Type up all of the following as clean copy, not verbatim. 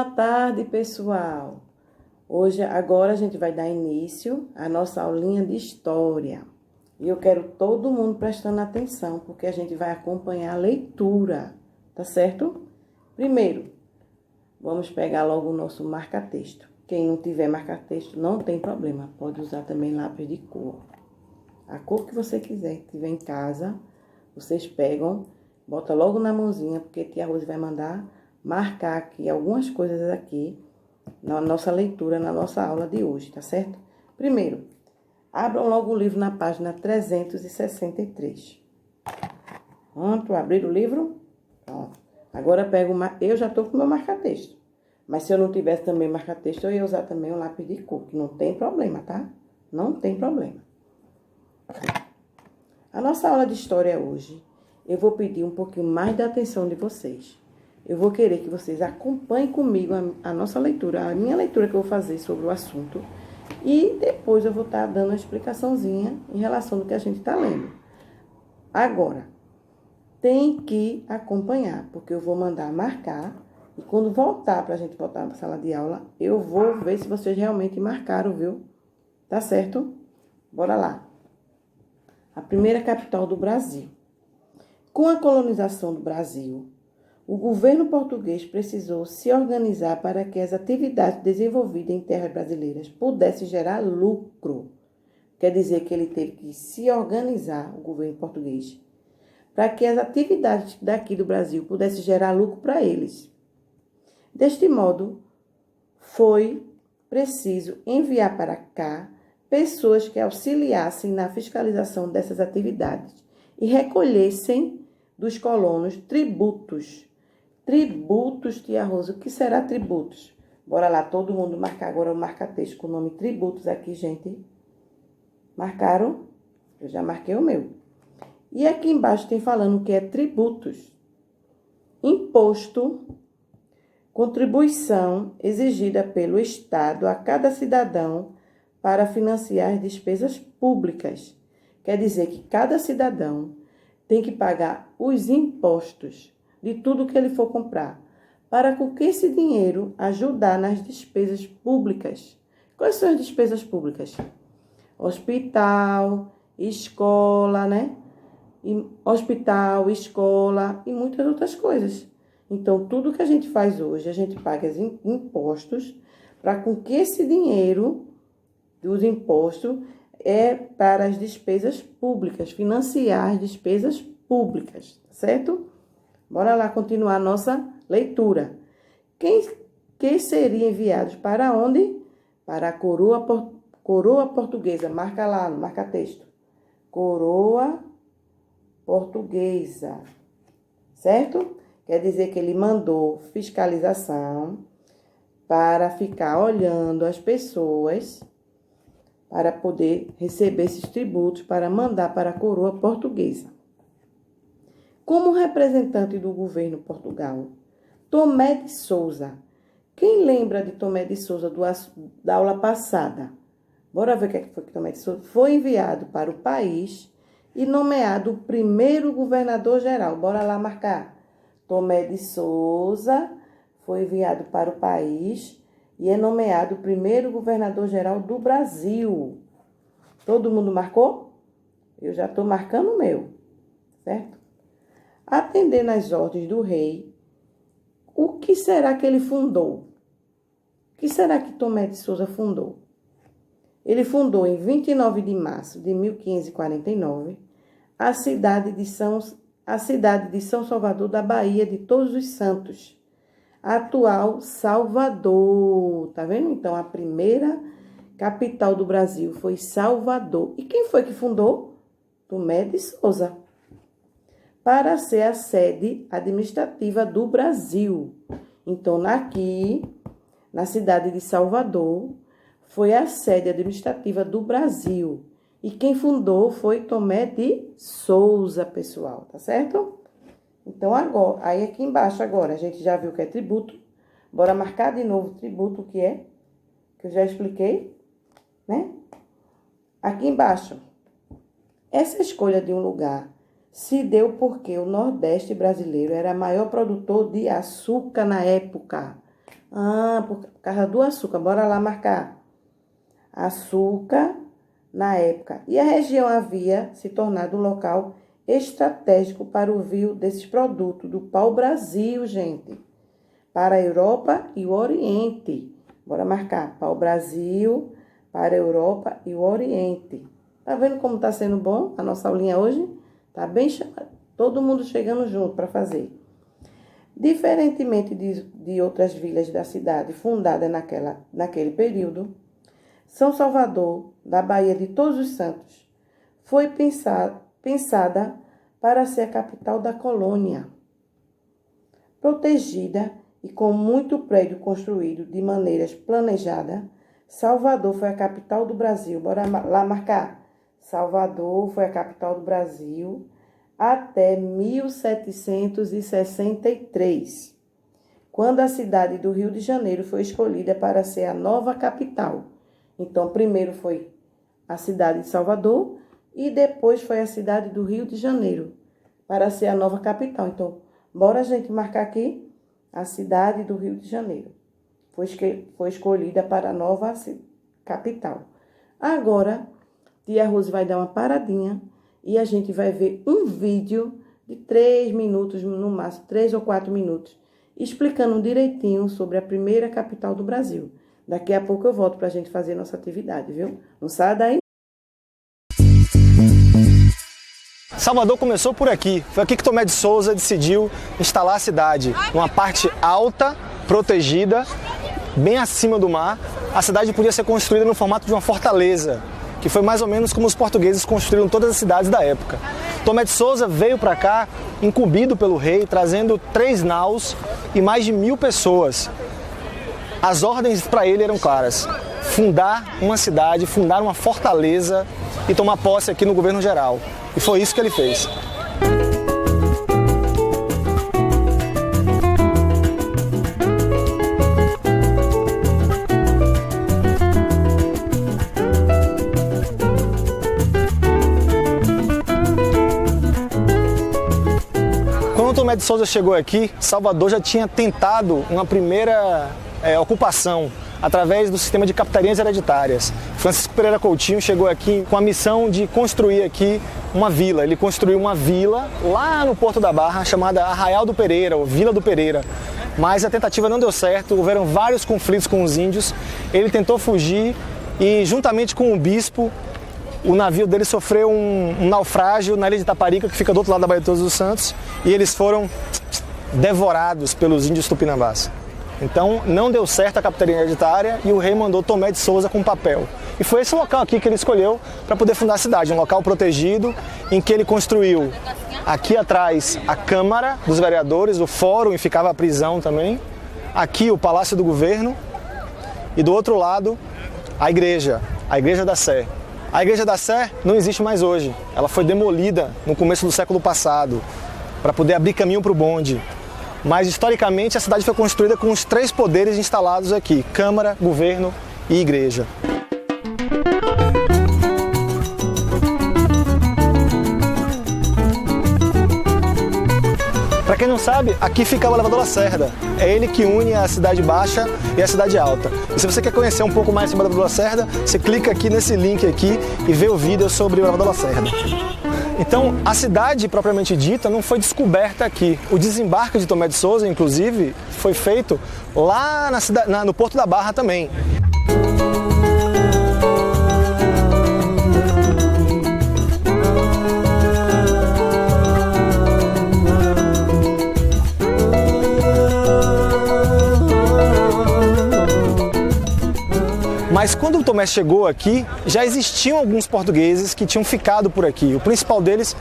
Boa tarde, pessoal. Agora a gente vai dar início à nossa aulinha de história. E eu quero todo mundo prestando atenção, porque a gente vai acompanhar a leitura, tá certo? Primeiro, vamos pegar logo o nosso marca-texto. Quem não tiver marca-texto, não tem problema. Pode usar também lápis de cor. A cor que você quiser, que tiver em casa, vocês pegam, bota logo na mãozinha, porque tia Rose vai mandar marcar aqui algumas coisas aqui na nossa leitura, na nossa aula de hoje, tá certo? Primeiro, abram logo o livro na página 363. Pronto, abrir o livro? Pronto. Agora eu já tô com o meu marca-texto. Mas se eu não tivesse também marca-texto, eu ia usar também um lápis de cor, que não tem problema, tá? Não tem problema. A nossa aula de história hoje, eu vou pedir um pouquinho mais de atenção de vocês. Eu vou querer que vocês acompanhem comigo a nossa leitura, a minha leitura que eu vou fazer sobre o assunto. E depois eu vou estar dando uma explicaçãozinha em relação ao que a gente está lendo. Agora, tem que acompanhar, porque eu vou mandar marcar. E quando voltar, para a gente voltar para a sala de aula, eu vou ver se vocês realmente marcaram, viu? Tá certo? Bora lá. A primeira capital do Brasil. Com a colonização do Brasil, o governo português precisou se organizar para que as atividades desenvolvidas em terras brasileiras pudessem gerar lucro. Quer dizer que ele teve que se organizar, o governo português, para que as atividades daqui do Brasil pudessem gerar lucro para eles. Deste modo, foi preciso enviar para cá pessoas que auxiliassem na fiscalização dessas atividades e recolhessem dos colonos tributos. Tributos, tia Rosa, o que será tributos? Bora lá, todo mundo marcar agora o marca-texto com o nome tributos aqui, gente. Marcaram? Eu já marquei o meu. E aqui embaixo tem falando o que é tributos. Imposto, contribuição exigida pelo Estado a cada cidadão para financiar as despesas públicas. Quer dizer que cada cidadão tem que pagar os impostos de tudo que ele for comprar, para com que esse dinheiro ajudar nas despesas públicas. Quais são as despesas públicas? Hospital, escola, né? Hospital, escola e muitas outras coisas. Então, tudo que a gente faz hoje, a gente paga os impostos para com que esse dinheiro dos impostos é para as despesas públicas, financiar as despesas públicas, certo? Bora lá continuar a nossa leitura. Quem seria enviados para onde? Para a coroa portuguesa. Marca lá, marca texto. Coroa portuguesa. Certo? Quer dizer que ele mandou fiscalização para ficar olhando as pessoas para poder receber esses tributos para mandar para a coroa portuguesa. Como representante do governo Portugal, Tomé de Souza. Quem lembra de Tomé de Souza da aula passada? Bora ver o que foi que Tomé de Souza foi enviado para o país e nomeado o primeiro governador-geral. Bora lá marcar. Tomé de Souza foi enviado para o país e é nomeado o primeiro governador-geral do Brasil. Todo mundo marcou? Eu já estou marcando o meu, certo? Atendendo às ordens do rei, o que será que ele fundou? O que será que Tomé de Souza fundou? Ele fundou em 29 de março de 1549 a cidade de São Salvador da Bahia de Todos os Santos, atual Salvador. Tá vendo? Então, a primeira capital do Brasil foi Salvador. E quem foi que fundou? Tomé de Souza. Para ser a sede administrativa do Brasil. Então, aqui, na cidade de Salvador, foi a sede administrativa do Brasil. E quem fundou foi Tomé de Souza, pessoal, tá certo? Então, agora, aí aqui embaixo agora, a gente já viu que é tributo. Bora marcar de novo tributo, o que é? Que eu já expliquei, né? Aqui embaixo, essa escolha de um lugar se deu porque o Nordeste brasileiro era maior produtor de açúcar na época. Ah, por causa do açúcar. Bora lá marcar. Açúcar na época. E a região havia se tornado um local estratégico para o envio desses produtos do pau-brasil, gente. Para a Europa e o Oriente. Bora marcar. Pau-brasil para a Europa e o Oriente. Tá vendo como tá sendo bom a nossa aulinha hoje? Tá bem chamada. Todo mundo chegando junto para fazer. Diferentemente de outras vilas da cidade fundadas naquele período, São Salvador, da Baía de Todos os Santos, foi pensada para ser a capital da colônia. Protegida e com muito prédio construído de maneiras planejadas, Salvador foi a capital do Brasil. Bora lá marcar. Salvador foi a capital do Brasil até 1763, quando a cidade do Rio de Janeiro foi escolhida para ser a nova capital. Então, primeiro foi a cidade de Salvador e depois foi a cidade do Rio de Janeiro para ser a nova capital. Então, bora a gente marcar aqui a cidade do Rio de Janeiro. Foi escolhida para a nova capital. Agora, Tia Rose vai dar uma paradinha e a gente vai ver um vídeo de 3 minutos, no máximo 3 ou 4 minutos, explicando direitinho sobre a primeira capital do Brasil. Daqui a pouco eu volto para a gente fazer nossa atividade, viu? Não sai daí. Salvador começou por aqui. Foi aqui que Tomé de Souza decidiu instalar a cidade. Numa parte alta, protegida, bem acima do mar. A cidade podia ser construída no formato de uma fortaleza, que foi mais ou menos como os portugueses construíram todas as cidades da época. Tomé de Souza veio para cá, incumbido pelo rei, trazendo 3 naus e mais de 1.000 pessoas. As ordens para ele eram claras: fundar uma cidade, fundar uma fortaleza e tomar posse aqui no governo geral. E foi isso que ele fez. Quando Tomé de Souza chegou aqui, Salvador já tinha tentado uma primeira ocupação através do sistema de capitanias hereditárias. Francisco Pereira Coutinho chegou aqui com a missão de construir aqui uma vila. Ele construiu uma vila lá no Porto da Barra, chamada Arraial do Pereira, ou Vila do Pereira. Mas a tentativa não deu certo, houveram vários conflitos com os índios. Ele tentou fugir e, juntamente com o bispo, o navio dele sofreu um naufrágio na ilha de Itaparica, que fica do outro lado da Baía de Todos os Santos, e eles foram devorados pelos índios tupinambás. Então, não deu certo a capitania hereditária e o rei mandou Tomé de Souza com papel. E foi esse local aqui que ele escolheu para poder fundar a cidade, um local protegido, em que ele construiu aqui atrás a Câmara dos Vereadores, o Fórum, e ficava a prisão também, aqui o Palácio do Governo, e do outro lado a Igreja da Sé. A Igreja da Sé não existe mais hoje, ela foi demolida no começo do século passado, para poder abrir caminho para o bonde. Mas, historicamente, a cidade foi construída com os 3 poderes instalados aqui: Câmara, Governo e Igreja. Para quem não sabe, aqui fica o elevador Lacerda. É ele que une a Cidade Baixa e a Cidade Alta. E se você quer conhecer um pouco mais sobre o elevador Lacerda, você clica aqui nesse link aqui e vê o vídeo sobre o elevador Lacerda. Então, a cidade propriamente dita não foi descoberta aqui. O desembarque de Tomé de Souza, inclusive, foi feito lá no Porto da Barra também. Mas quando o Tomé chegou aqui, já existiam alguns portugueses que tinham ficado por aqui. O principal deles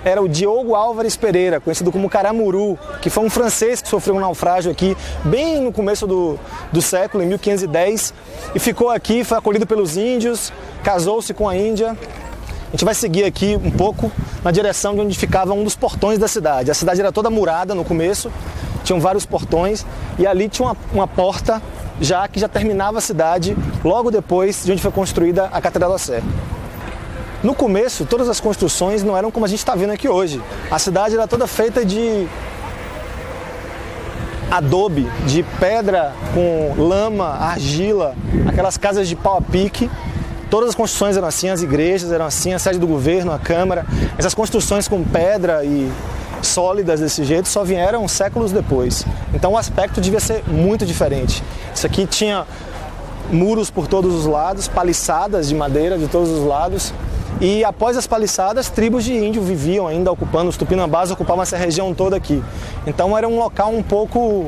era o Diogo Álvares Pereira, conhecido como Caramuru, que foi um francês que sofreu um naufrágio aqui bem no começo do século, em 1510, e ficou aqui, foi acolhido pelos índios, casou-se com a Índia. A gente vai seguir aqui um pouco na direção de onde ficava um dos portões da cidade. A cidade era toda murada no começo, tinham vários portões, e ali tinha uma porta que já terminava a cidade, logo depois de onde foi construída a Catedral da Sé. No começo, todas as construções não eram como a gente está vendo aqui hoje. A cidade era toda feita de adobe, de pedra com lama, argila, aquelas casas de pau a pique. Todas as construções eram assim, as igrejas eram assim, a sede do governo, a Câmara. Essas construções com pedra e sólidas desse jeito só vieram séculos depois. Então o aspecto devia ser muito diferente. Isso aqui tinha muros por todos os lados, paliçadas de madeira de todos os lados. E após as paliçadas, tribos de índio viviam ainda ocupando, os tupinambás ocupavam essa região toda aqui. Então era um local um pouco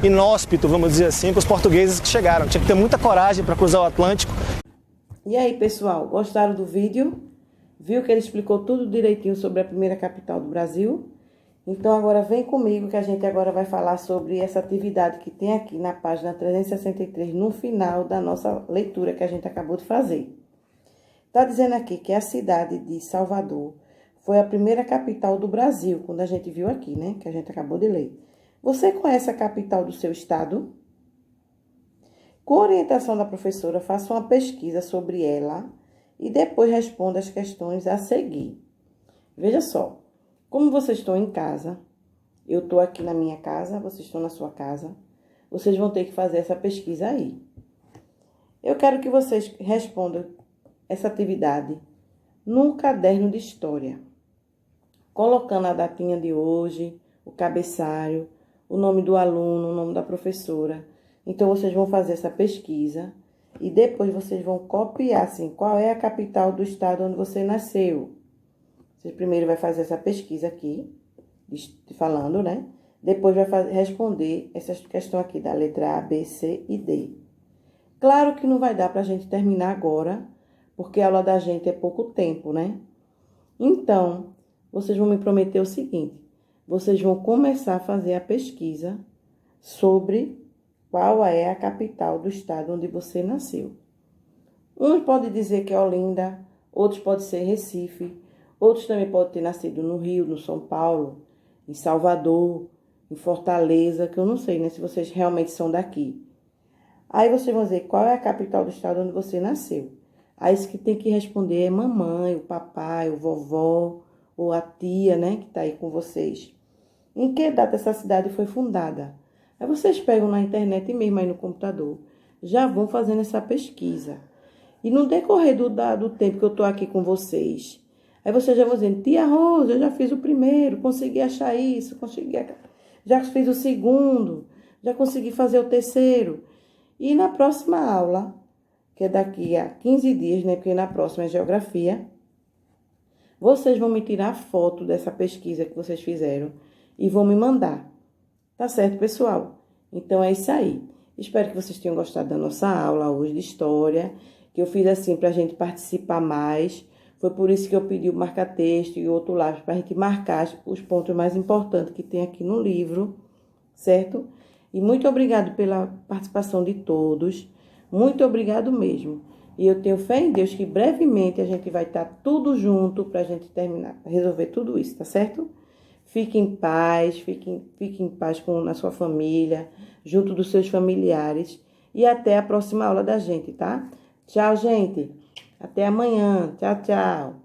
inóspito, vamos dizer assim, para os portugueses que chegaram. Tinha que ter muita coragem para cruzar o Atlântico. E aí, pessoal, gostaram do vídeo? Viu que ele explicou tudo direitinho sobre a primeira capital do Brasil? Então agora vem comigo que a gente agora vai falar sobre essa atividade que tem aqui na página 363, no final da nossa leitura que a gente acabou de fazer. Está dizendo aqui que a cidade de Salvador foi a primeira capital do Brasil, quando a gente viu aqui, né? Que a gente acabou de ler. Você conhece a capital do seu estado? Com orientação da professora, faça uma pesquisa sobre ela e depois responda as questões a seguir. Veja só, como vocês estão em casa, eu estou aqui na minha casa, vocês estão na sua casa, vocês vão ter que fazer essa pesquisa aí. Eu quero que vocês respondam essa atividade num caderno de história, colocando a datinha de hoje, o cabeçalho, o nome do aluno, o nome da professora. Então, vocês vão fazer essa pesquisa e depois vocês vão copiar, assim, qual é a capital do estado onde você nasceu. Você primeiro vai fazer essa pesquisa aqui, falando, né? Depois vai responder essa questão aqui da letra A, B, C e D. Claro que não vai dar para a gente terminar agora, porque a aula da gente é pouco tempo, né? Então, vocês vão me prometer o seguinte, vocês vão começar a fazer a pesquisa sobre qual é a capital do estado onde você nasceu. Uns podem dizer que é Olinda, outros podem ser Recife, outros também podem ter nascido no Rio, no São Paulo, em Salvador, em Fortaleza, que eu não sei, né, se vocês realmente são daqui. Aí vocês vão dizer qual é a capital do estado onde você nasceu. Aí isso que tem que responder é mamãe, o papai, o vovó, ou a tia, né, que tá aí com vocês. Em que data essa cidade foi fundada? Aí vocês pegam na internet e mesmo aí no computador, já vão fazendo essa pesquisa. E no decorrer do tempo que eu tô aqui com vocês, aí vocês já vão dizendo, tia Rosa, eu já fiz o primeiro, consegui achar isso, já fiz o segundo, já consegui fazer o terceiro. E na próxima aula, que é daqui a 15 dias, né, porque na próxima é geografia, vocês vão me tirar foto dessa pesquisa que vocês fizeram e vão me mandar. Tá certo, pessoal? Então é isso aí. Espero que vocês tenham gostado da nossa aula hoje de história, que eu fiz assim para a gente participar mais. Foi por isso que eu pedi o marca-texto e o outro lápis para a gente marcar os pontos mais importantes que tem aqui no livro, certo? E muito obrigado pela participação de todos. Muito obrigado mesmo. E eu tenho fé em Deus que brevemente a gente vai estar tudo junto para a gente terminar, resolver tudo isso, tá certo? Fique em paz, fique em paz na sua família, junto dos seus familiares. E até a próxima aula da gente, tá? Tchau, gente. Até amanhã. Tchau, tchau.